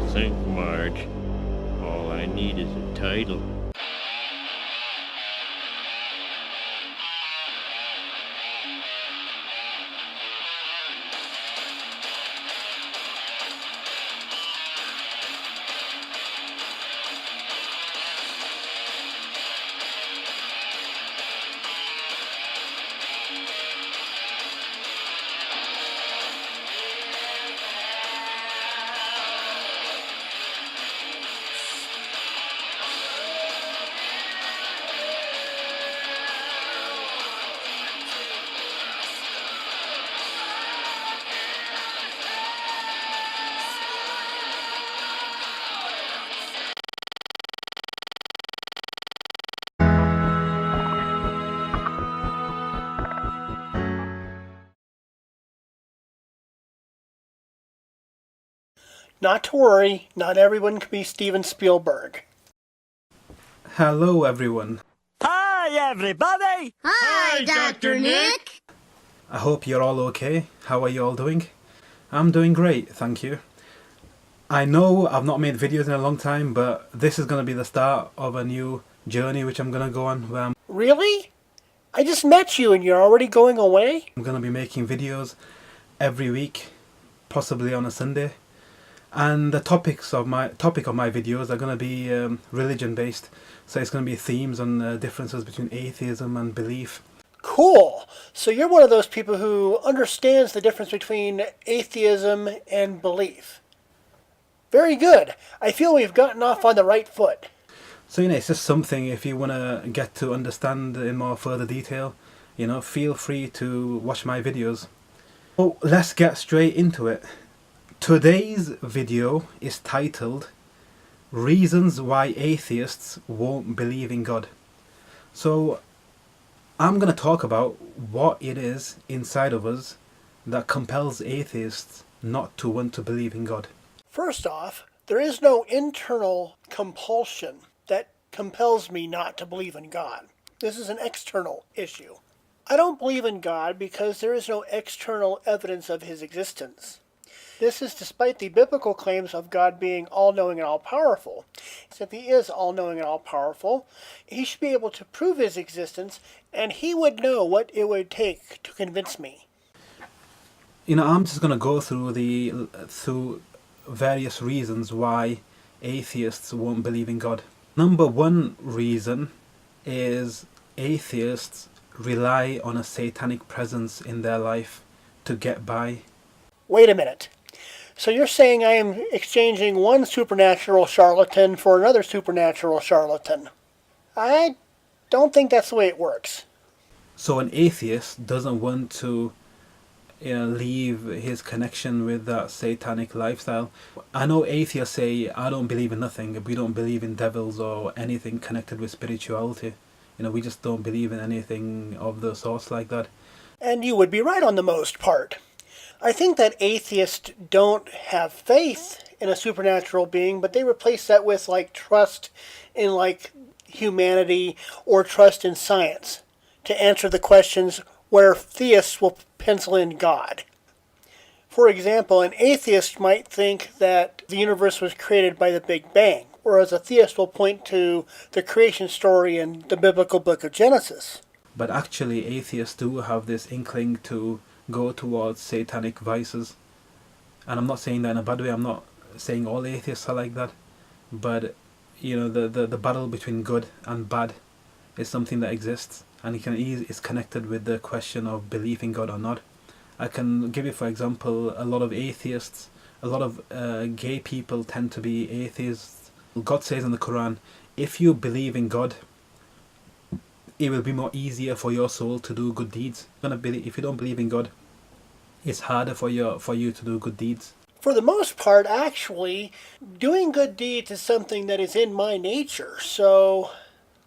think, Marge. All I need is a title. Not to worry, not everyone can be Steven Spielberg. Hello, everyone. Hi, everybody! Hi, Dr. Nick! I hope you're all okay. How are you all doing? I'm doing great, thank you. I know I've not made videos in a long time, but this is going to be the start of a new journey which I'm going to go on, where Really? I just met you and you're already going away? I'm going to be making videos every week, possibly on a Sunday. And the topic of my videos are going to be religion based, so it's going to be themes on differences between atheism and belief. Cool. So you're one of those people who understands the difference between atheism and belief. Very good. I feel we've gotten off on the right foot. So it's just something, if you want to get to understand in more further detail, feel free to watch my videos. So let's get straight into it. Today's video is titled Reasons Why Atheists Won't Believe in God. So I'm going to talk about what it is inside of us that compels atheists not to want to believe in God. First off, there is no internal compulsion that compels me not to believe in God. This is an external issue. I don't believe in God because there is no external evidence of his existence. This is despite the biblical claims of God being all-knowing and all-powerful. If he is all-knowing and all-powerful, he should be able to prove his existence, and he would know what it would take to convince me. I'm just going to go through various reasons why atheists won't believe in God. Number one reason is atheists rely on a satanic presence in their life to get by. Wait a minute. So you're saying I am exchanging one supernatural charlatan for another supernatural charlatan? I don't think that's the way it works. So an atheist doesn't want to leave his connection with that satanic lifestyle. I know atheists say, I don't believe in nothing. We don't believe in devils or anything connected with spirituality. We just don't believe in anything of the sorts like that. And you would be right on the most part. I think that atheists don't have faith in a supernatural being, but they replace that with trust in humanity or trust in science to answer the questions where theists will pencil in God. For example, an atheist might think that the universe was created by the Big Bang, whereas a theist will point to the creation story in the biblical book of Genesis. But actually atheists do have this inkling to go towards satanic vices. And I'm not saying that in a bad way. I'm not saying all atheists are like that. But, the battle between good and bad is something that exists. And it's connected with the question of belief in God or not. I can give you, for example, a lot of atheists, a lot of gay people tend to be atheists. God says in the Quran, if you believe in God, it will be more easier for your soul to do good deeds. If you don't believe in God, it's harder for you to do good deeds. For the most part, actually, doing good deeds is something that is in my nature. So,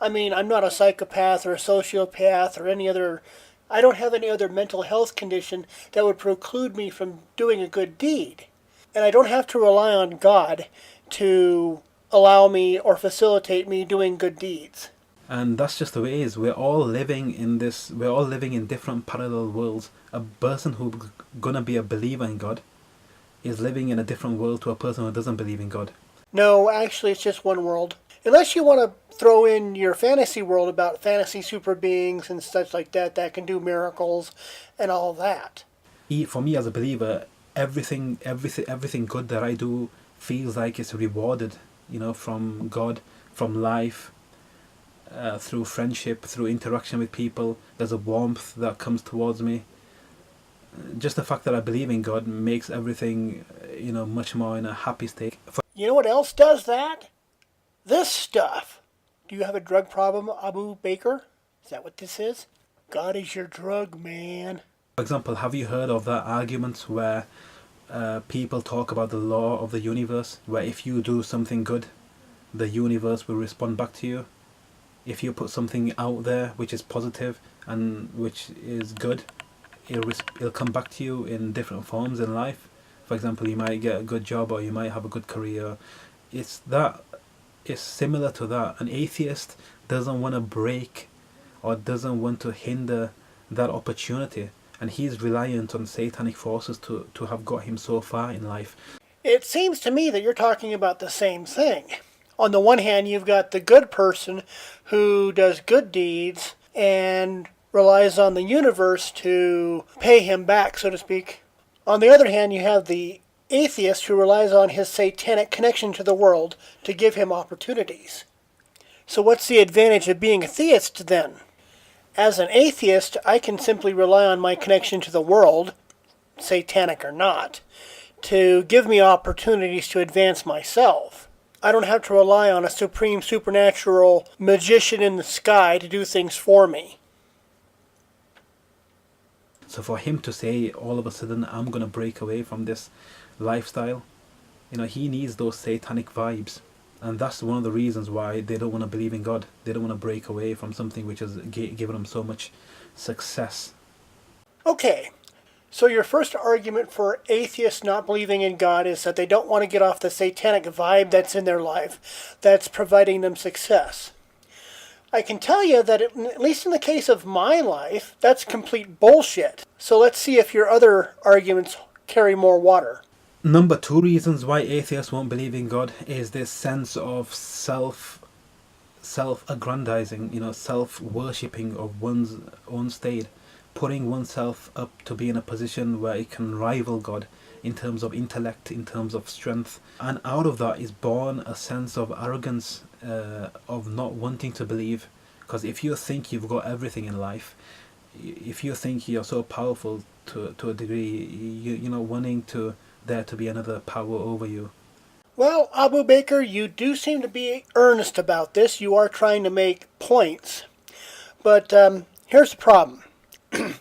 I'm not a psychopath or a sociopath or any other... I don't have any other mental health condition that would preclude me from doing a good deed. And I don't have to rely on God to allow me or facilitate me doing good deeds. And that's just the way it is. We're all living in different parallel worlds. A person who's gonna be a believer in God is living in a different world to a person who doesn't believe in God. No, actually, it's just one world. Unless you want to throw in your fantasy world about fantasy super beings and such like that that can do miracles and all that. For me as a believer, everything good that I do feels like it's rewarded, from God, from life, through friendship, through interaction with people. There's a warmth that comes towards me. Just the fact that I believe in God makes everything, much more in a happy state. You know what else does that? This stuff. Do you have a drug problem, AbuBaker? Is that what this is? God is your drug, man. For example, have you heard of that argument where people talk about the law of the universe, where if you do something good, the universe will respond back to you? If you put something out there which is positive and which is good, it'll come back to you in different forms in life. For example, you might get a good job or you might have a good career. It's similar to that. An atheist doesn't want to break or doesn't want to hinder that opportunity, and he's reliant on satanic forces to have got him so far in life. It seems to me that you're talking about the same thing. On the one hand, you've got the good person who does good deeds and relies on the universe to pay him back, so to speak. On the other hand, you have the atheist who relies on his satanic connection to the world to give him opportunities. So what's the advantage of being a theist then? As an atheist, I can simply rely on my connection to the world, satanic or not, to give me opportunities to advance myself. I don't have to rely on a supreme supernatural magician in the sky to do things for me. So for him to say all of a sudden, I'm going to break away from this lifestyle, he needs those satanic vibes. And that's one of the reasons why they don't want to believe in God. They don't want to break away from something which has given them so much success. Okay, so your first argument for atheists not believing in God is that they don't want to get off the satanic vibe that's in their life, that's providing them success. I can tell you that, at least in the case of my life, that's complete bullshit. So let's see if your other arguments carry more water. Number 2 reasons why atheists won't believe in God is this sense of self-aggrandizing, self-worshipping of one's own state, putting oneself up to be in a position where it can rival God in terms of intellect, in terms of strength. And out of that is born a sense of arrogance, of not wanting to believe. Because if you think you've got everything in life, if you think you're so powerful to a degree, wanting there to be another power over you. Well, AbuBaker, you do seem to be earnest about this. You are trying to make points. But here's the problem.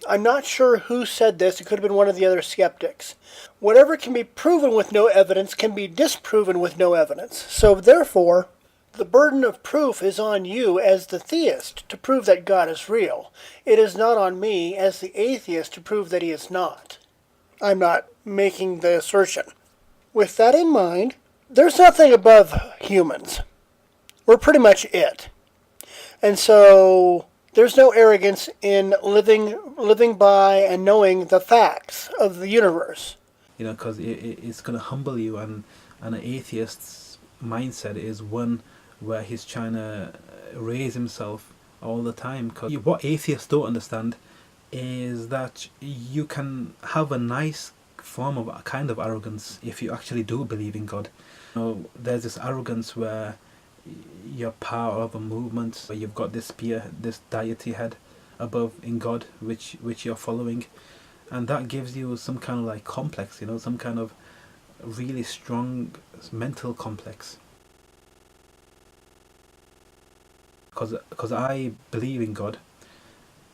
I'm not sure who said this. It could have been one of the other skeptics. Whatever can be proven with no evidence can be disproven with no evidence. So therefore, the burden of proof is on you as the theist to prove that God is real. It is not on me as the atheist to prove that he is not. I'm not making the assertion. With that in mind, there's nothing above humans. We're pretty much it. And so there's no arrogance in living by and knowing the facts of the universe. Because it's going to humble you, and an atheist's mindset is one where he's trying to raise himself all the time. Because what atheists don't understand is that you can have a nice form of a kind of arrogance if you actually do believe in God. There's this arrogance where you're part of a movement, where you've got this deity head above in God, which you're following, and that gives you some kind of complex, some kind of really strong mental complex. Because I believe in God,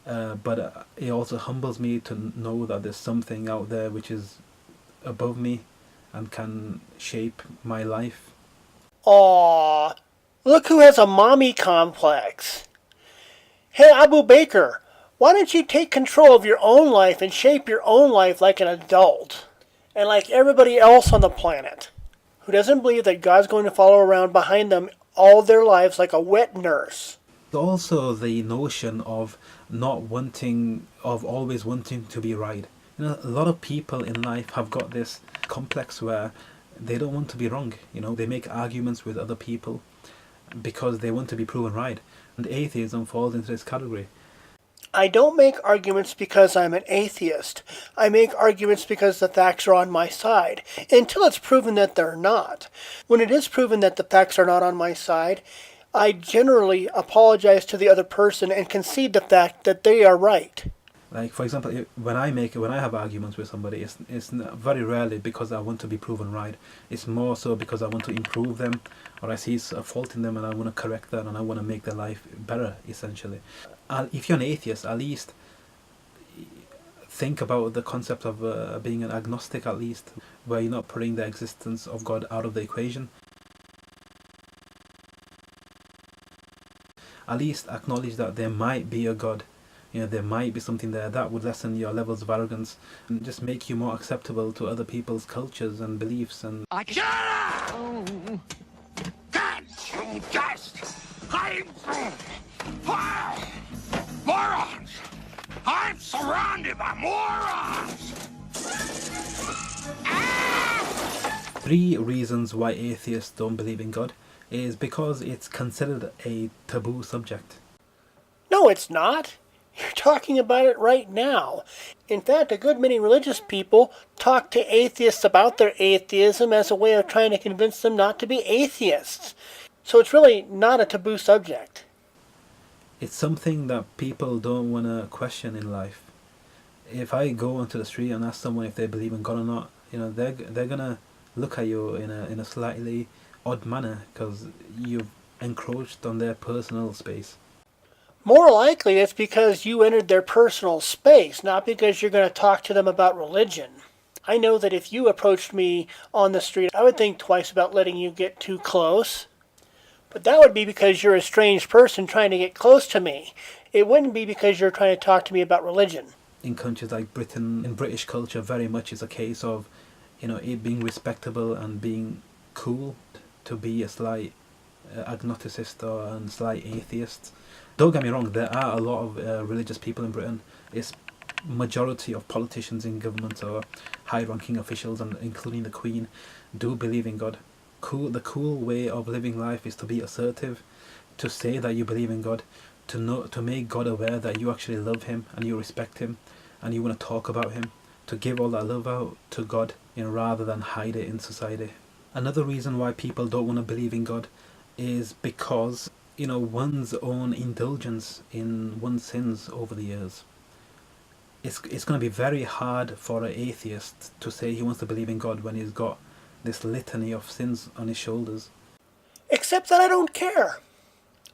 but it also humbles me to know that there's something out there which is above me and can shape my life. Aww, look who has a mommy complex. Hey, AbuBaker, why don't you take control of your own life and shape your own life like an adult? And like everybody else on the planet who doesn't believe that God's going to follow around behind them all their lives like a wet nurse. Also the notion of always wanting to be right. You know, a lot of people in life have got this complex where they don't want to be wrong. You know, they make arguments with other people because they want to be proven right. And atheism falls into this category. I don't make arguments because I'm an atheist. I make arguments because the facts are on my side, until it's proven that they're not. When it is proven that the facts are not on my side, I generally apologize to the other person and concede the fact that they are right. Like, for example, when I have arguments with somebody, it's very rarely because I want to be proven right. It's more so because I want to improve them, or I see a fault in them and I want to correct that and I want to make their life better, essentially. If you're an atheist, at least think about the concept of being an agnostic, at least, where you're not putting the existence of God out of the equation. At least acknowledge that there might be a God. You know, there might be something there that would lessen your levels of arrogance and just make you more acceptable to other people's cultures and beliefs. And Shut up! That's some dust! I'm morons! I'm surrounded by morons! 3 reasons why atheists don't believe in God is because it's considered a taboo subject. No, it's not. You're talking about it right now. In fact, a good many religious people talk to atheists about their atheism as a way of trying to convince them not to be atheists. So it's really not a taboo subject. It's something that people don't want to question in life. If I go onto the street and ask someone if they believe in God or not, you know, they're gonna look at you in a slightly odd manner because you've encroached on their personal space. More likely it's because you entered their personal space, not because you're going to talk to them about religion. I know that if you approached me on the street, I would think twice about letting you get too close. But that would be because you're a strange person trying to get close to me. It wouldn't be because you're trying to talk to me about religion. In countries like Britain, in British culture, very much is a case of, you know, it being respectable and being cool to be a slight agnosticist or a slight atheist. Don't get me wrong, there are a lot of religious people in Britain. It's majority of politicians in government or high-ranking officials, and including the Queen, do believe in God. The cool way of living life is to be assertive, to say that you believe in God, to make God aware that you actually love Him and you respect Him and you want to talk about Him, to give all that love out to God, you know, rather than hide it in society. Another reason why people don't want to believe in God is because, you know, one's own indulgence in one's sins over the years. It's going to be very hard for an atheist to say he wants to believe in God when he's got this litany of sins on his shoulders. Except that I don't care.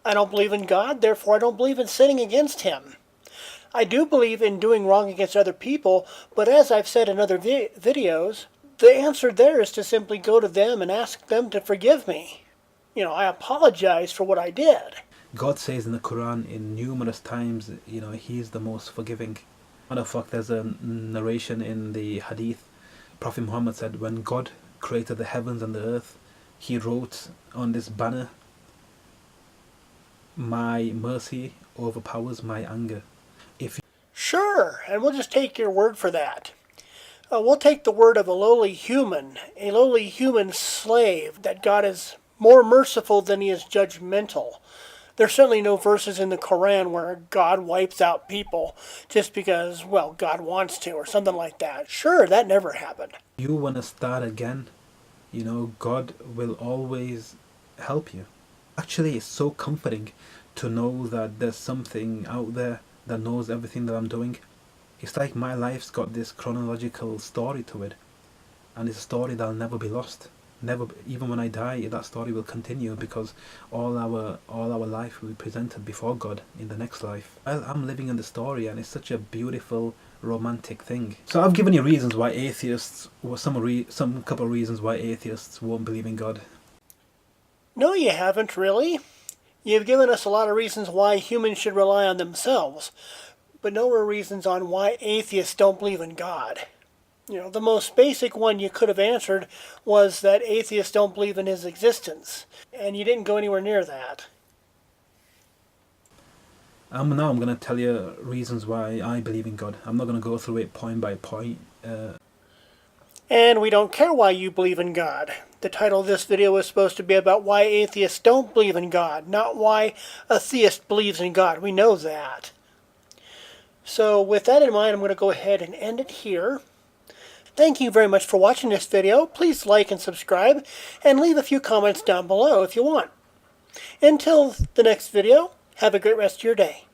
I don't believe in God, therefore I don't believe in sinning against Him. I do believe in doing wrong against other people, but as I've said in other videos, the answer there is to simply go to them and ask them to forgive me. You know, I apologize for what I did. God says in the Quran in numerous times, you know, He's the most forgiving. Matter of fact, there's a narration in the Hadith. Prophet Muhammad said, when God created the heavens and the earth, He wrote on this banner, "My mercy overpowers my anger." Sure, and we'll just take your word for that. We'll take the word of a lowly human slave, that God is more merciful than He is judgmental. There's certainly no verses in the Quran where God wipes out people just because, well, God wants to or something like that. Sure, that never happened. You want to start again, you know, God will always help you. Actually, it's so comforting to know that there's something out there that knows everything that I'm doing. It's like my life's got this chronological story to it, and it's a story that'll never be lost. Never, even when I die, that story will continue because all our life will be presented before God in the next life. I'm living in the story, and it's such a beautiful, romantic thing. So I've given you reasons why atheists, or some couple of reasons why atheists won't believe in God. No, you haven't really. You've given us a lot of reasons why humans should rely on themselves, but no reasons on why atheists don't believe in God. You know, the most basic one you could have answered was that atheists don't believe in His existence, and you didn't go anywhere near that. I'm going to tell you reasons why I believe in God. I'm not going to go through it point by point. And we don't care why you believe in God. The title of this video is supposed to be about why atheists don't believe in God, not why a theist believes in God. We know that. So with that in mind, I'm going to go ahead and end it here. Thank you very much for watching this video. Please like and subscribe, and leave a few comments down below if you want. Until the next video, have a great rest of your day.